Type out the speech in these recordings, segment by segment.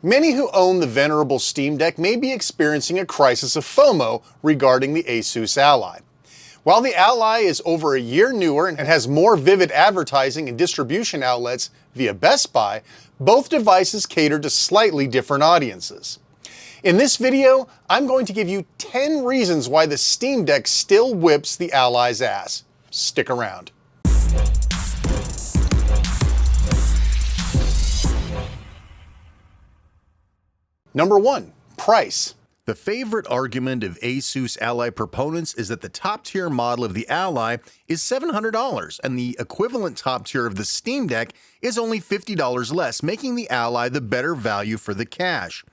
Many who own the venerable Steam Deck may be experiencing a crisis of FOMO regarding the Asus Ally. While the Ally is over a year newer and has more vivid advertising and distribution outlets via Best Buy, both devices cater to slightly different audiences. In this video, I'm going to give you 10 reasons why the Steam Deck still whips the Ally's ass. Stick around. Number 1. Price. The favorite argument of Asus Ally proponents is that the top-tier model of the Ally is $700 and the equivalent top tier of the Steam Deck is only $50 less, making the Ally the better value for the cash.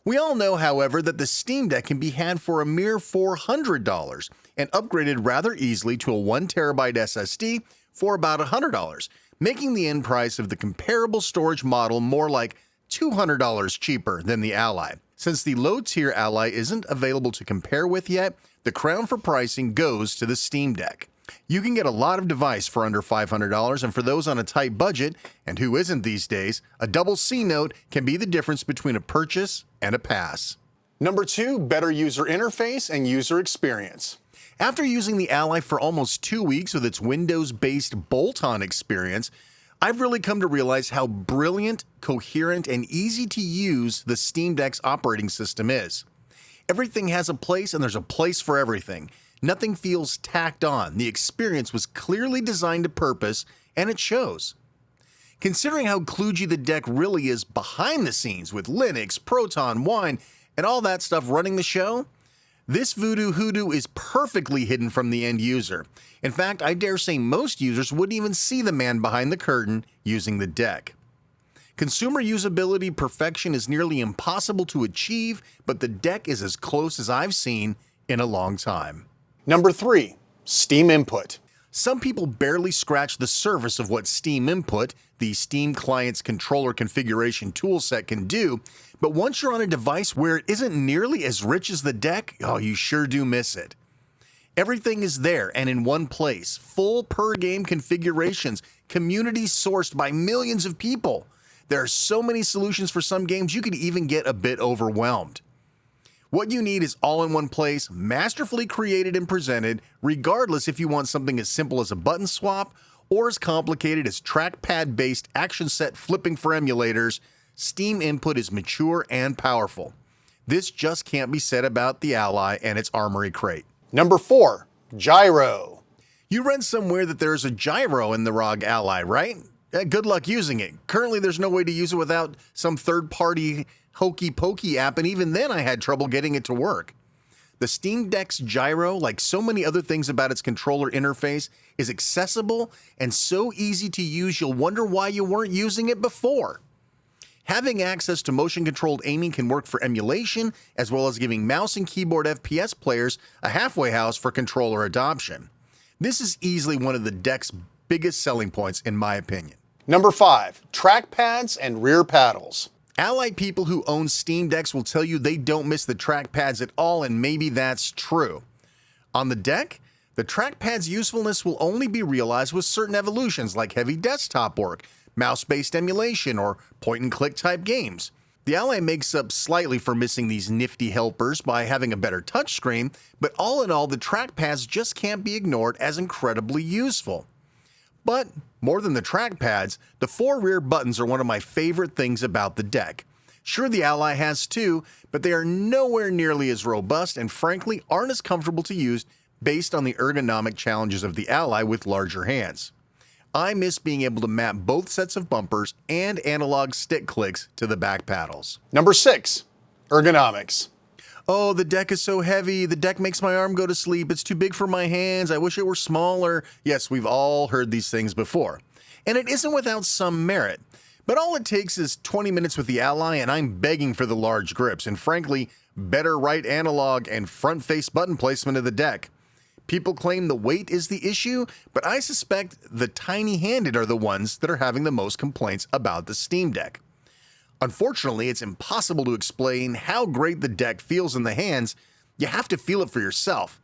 We all know, however, that the Steam Deck can be had for a mere $400 and upgraded rather easily to a 1TB SSD for about $100, making the end price of the comparable storage model more like $200 cheaper than the Ally. Since the low-tier Ally isn't available to compare with yet, the crown for pricing goes to the Steam Deck. You can get a lot of device for under $500, and for those on a tight budget, and who isn't these days, a double C note can be the difference between a purchase and a pass. Number 2. Better user interface and user experience. After using the Ally for almost 2 weeks with its Windows-based bolt-on experience, I've really come to realize how brilliant, coherent, and easy to use the Steam Deck's operating system is. Everything has a place and there's a place for everything. Nothing feels tacked on. The experience was clearly designed to purpose, and it shows. Considering how kludgy the deck really is behind the scenes with Linux, Proton, Wine, and all that stuff running the show, this voodoo hoodoo is perfectly hidden from the end user. In fact, I dare say most users wouldn't even see the man behind the curtain using the deck. Consumer usability perfection is nearly impossible to achieve, but the deck is as close as I've seen in a long time. Number 3. Steam Input. Some people barely scratch the surface of what Steam Input, the Steam Client's controller configuration toolset, can do, but once you're on a device where it isn't nearly as rich as the deck, oh, you sure do miss it. Everything is there and in one place, full per-game configurations, community sourced by millions of people. There are so many solutions for some games you could even get a bit overwhelmed. What you need is all in one place, masterfully created and presented, regardless if you want something as simple as a button swap or as complicated as trackpad-based action set flipping for emulators. Steam Input is mature and powerful. This just can't be said about the Ally and its Armory crate. Number 4. Gyro. You read somewhere that there's a gyro in the ROG Ally, right? Good luck using it. Currently, there's no way to use it without some third-party hokey-pokey app, and even then I had trouble getting it to work. The Steam Deck's gyro, like so many other things about its controller interface, is accessible and so easy to use you'll wonder why you weren't using it before. Having access to motion-controlled aiming can work for emulation, as well as giving mouse and keyboard FPS players a halfway house for controller adoption. This is easily one of the deck's biggest selling points, in my opinion. Number 5. Trackpads and rear paddles. Ally people who own Steam Decks will tell you they don't miss the trackpads at all, and maybe that's true. On the deck, the trackpad's usefulness will only be realized with certain evolutions like heavy desktop work, mouse-based emulation, or point-and-click type games. The Ally makes up slightly for missing these nifty helpers by having a better touchscreen, but all in all, the trackpads just can't be ignored as incredibly useful. But more than the trackpads, the 4 rear buttons are one of my favorite things about the deck. Sure, the Ally has 2, but they are nowhere nearly as robust and frankly aren't as comfortable to use based on the ergonomic challenges of the Ally with larger hands. I miss being able to map both sets of bumpers and analog stick clicks to the back paddles. Number 6. Ergonomics. Oh, the deck is so heavy. The deck makes my arm go to sleep. It's too big for my hands. I wish it were smaller. Yes, we've all heard these things before. And it isn't without some merit. But all it takes is 20 minutes with the Ally and I'm begging for the large grips and frankly, better right analog and front-face button placement of the deck. People claim the weight is the issue, but I suspect the tiny-handed are the ones that are having the most complaints about the Steam Deck. Unfortunately, it's impossible to explain how great the deck feels in the hands. You have to feel it for yourself.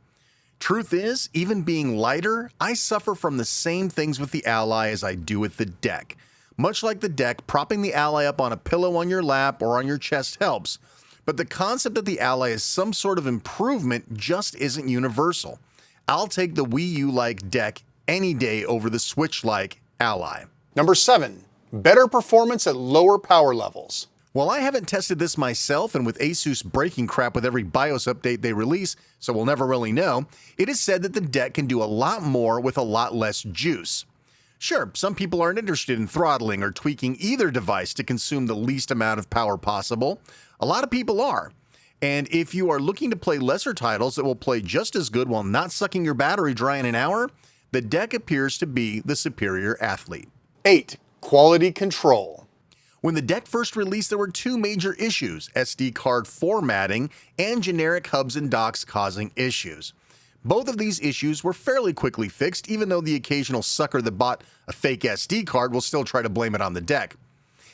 Truth is, even being lighter, I suffer from the same things with the Ally as I do with the deck. Much like the deck, propping the Ally up on a pillow on your lap or on your chest helps, but the concept that the Ally is some sort of improvement just isn't universal. I'll take the Wii U-like deck any day over the Switch-like Ally. Number 7. Better performance at lower power levels. While I haven't tested this myself, and with Asus breaking crap with every BIOS update they release, so we'll never really know, it is said that the deck can do a lot more with a lot less juice. Sure, some people aren't interested in throttling or tweaking either device to consume the least amount of power possible. A lot of people are. And if you are looking to play lesser titles that will play just as good while not sucking your battery dry in an hour, the deck appears to be the superior athlete. 8. Quality control. When the deck first released, there were two major issues: SD card formatting and generic hubs and docks causing issues. Both of these issues were fairly quickly fixed, even though the occasional sucker that bought a fake SD card will still try to blame it on the deck.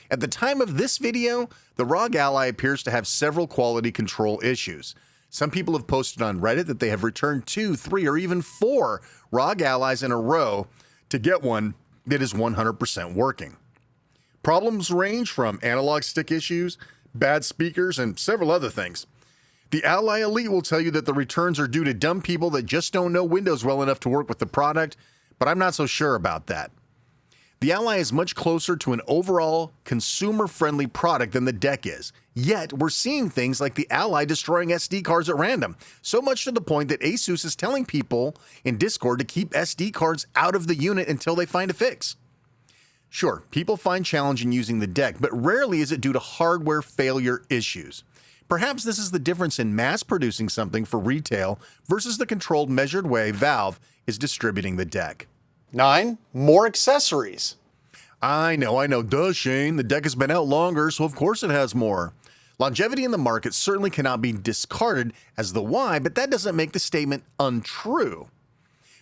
At the time of this video, the ROG Ally appears to have several quality control issues. Some people have posted on Reddit that they have returned 2, 3, or even 4 ROG Allies in a row to get one that is 100% working. Problems range from analog stick issues, bad speakers, and several other things. The Ally Elite will tell you that the returns are due to dumb people that just don't know Windows well enough to work with the product, but I'm not so sure about that. The Ally is much closer to an overall consumer-friendly product than the deck is. Yet, we're seeing things like the Ally destroying SD cards at random, so much to the point that Asus is telling people in Discord to keep SD cards out of the unit until they find a fix. Sure, people find challenge in using the deck, but rarely is it due to hardware failure issues. Perhaps this is the difference in mass-producing something for retail versus the controlled, measured way Valve is distributing the deck. 9. More accessories. I know, duh, Shane. The deck has been out longer, so of course it has more. Longevity in the market certainly cannot be discarded as the why, but that doesn't make the statement untrue.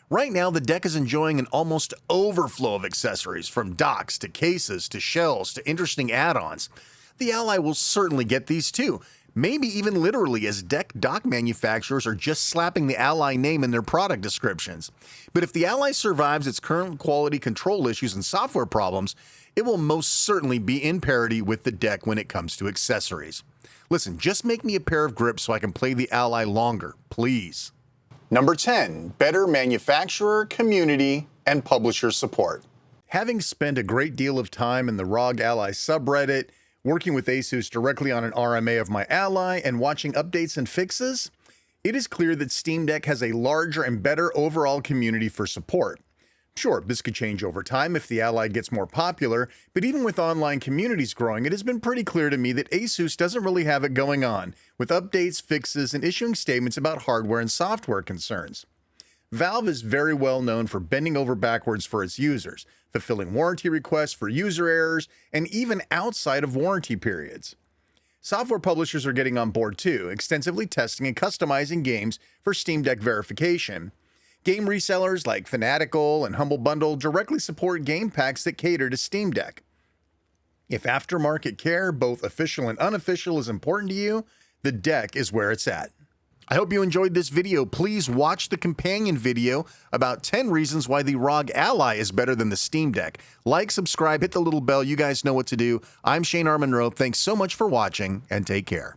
Right now, the deck is enjoying an almost overflow of accessories, from docks to cases to shells to interesting add-ons. The Ally will certainly get these too, maybe even literally, as dock manufacturers are just slapping the Ally name in their product descriptions. But if the Ally survives its current quality control issues and software problems, it will most certainly be in parity with the deck when it comes to accessories. Listen, just make me a pair of grips so I can play the Ally longer, please. Number 10. Better manufacturer, community, and publisher support. Having spent a great deal of time in the ROG Ally subreddit, working with Asus directly on an RMA of my Ally, and watching updates and fixes, it is clear that Steam Deck has a larger and better overall community for support. Sure, this could change over time if the Ally gets more popular, but even with online communities growing, it has been pretty clear to me that Asus doesn't really have it going on, with updates, fixes, and issuing statements about hardware and software concerns. Valve is very well known for bending over backwards for its users, fulfilling warranty requests for user errors, and even outside of warranty periods. Software publishers are getting on board too, extensively testing and customizing games for Steam Deck verification. Game resellers like Fanatical and Humble Bundle directly support game packs that cater to Steam Deck. If aftermarket care, both official and unofficial, is important to you, the deck is where it's at. I hope you enjoyed this video. Please watch the companion video about 10 reasons why the ROG Ally is better than the Steam Deck. Like, subscribe, hit the little bell. You guys know what to do. I'm Shane R. Monroe. Thanks so much for watching, and take care.